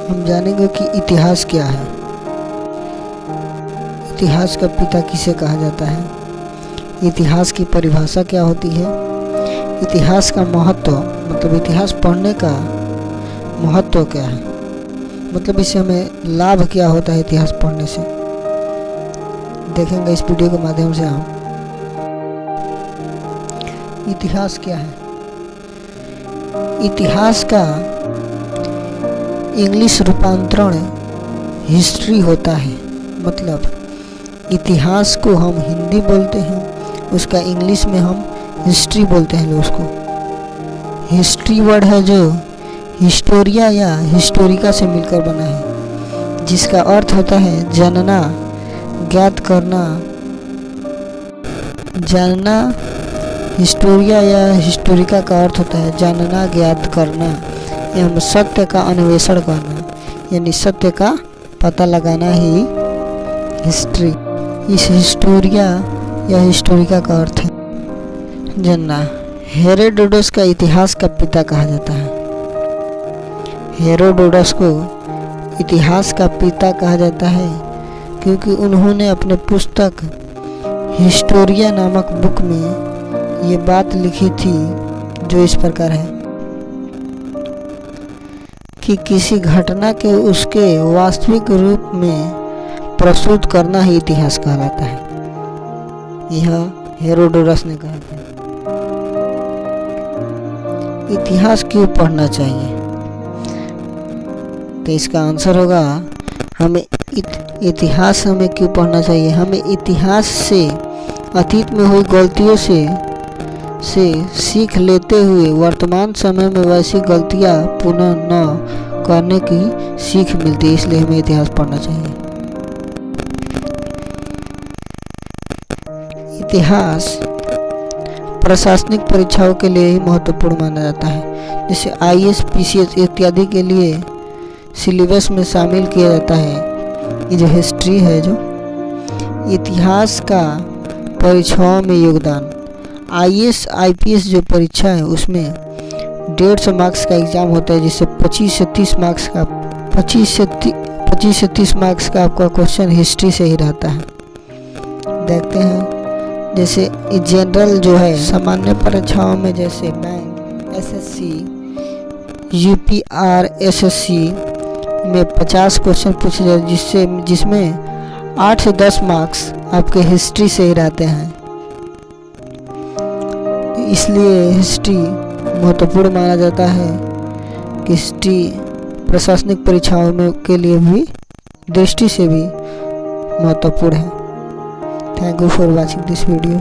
हम जानेंगे कि इतिहास क्या है। इतिहास का पिता किसे कहा जाता है, इतिहास की परिभाषा क्या होती है, इतिहास का महत्व मतलब इतिहास पढ़ने का महत्व क्या है, मतलब इससे हमें लाभ क्या होता है इतिहास पढ़ने से, देखेंगे इस वीडियो के माध्यम से हम। इतिहास क्या है? इतिहास का इंग्लिश रूपांतरण हिस्ट्री होता है। मतलब इतिहास को हम हिंदी बोलते हैं, उसका इंग्लिश में हम हिस्ट्री बोलते हैं। उसको हिस्ट्री वर्ड है जो हिस्टोरिया या हिस्टोरिका से मिलकर बना है, जिसका अर्थ होता है जानना, ज्ञात करना। जानना हिस्टोरिया या हिस्टोरिका का अर्थ होता है जानना, ज्ञात करना एवं सत्य का अन्वेषण करना, यानी सत्य का पता लगाना ही हिस्ट्री। इस हिस्टोरिया या हिस्टोरिका का अर्थ है जानना। हेरोडोटस का इतिहास का पिता कहा जाता है। हेरोडोटस को इतिहास का पिता कहा जाता है क्योंकि उन्होंने अपने पुस्तक हिस्टोरिया नामक बुक में ये बात लिखी थी जो इस प्रकार है कि किसी घटना के उसके वास्तविक रूप में प्रस्तुत करना ही इतिहास कहलाता है। यह हेरोडोटस ने कहा था। इतिहास क्यों पढ़ना चाहिए? तो इसका आंसर होगा हमें इतिहास हमें क्यों पढ़ना चाहिए। हमें इतिहास से अतीत में हुई गलतियों से सीख लेते हुए वर्तमान समय में वैसी गलतियां पुनः न करने की सीख मिलती है, इसलिए हमें इतिहास पढ़ना चाहिए। इतिहास प्रशासनिक परीक्षाओं के लिए ही महत्वपूर्ण माना जाता है, जैसे IAS, PCS इत्यादि के लिए सिलेबस में शामिल किया जाता है। ये जो हिस्ट्री है, जो इतिहास का परीक्षाओं में योगदान। IAS IPS जो परीक्षा है उसमें 150 मार्क्स का एग्ज़ाम होता है, जिससे 25 से 30 मार्क्स का आपका क्वेश्चन हिस्ट्री से ही रहता है। देखते हैं जैसे जनरल जो है सामान्य परीक्षाओं में, जैसे बैंक, SSC, UPR, SSC में 50 क्वेश्चन पूछे जाते, जिसमें 8 से 10 मार्क्स आपके हिस्ट्री से ही रहते हैं। इसलिए हिस्ट्री महत्वपूर्ण माना जाता है कि हिस्ट्री प्रशासनिक परीक्षाओं में के लिए भी दृष्टि से भी महत्वपूर्ण है। Thank you for watching this video.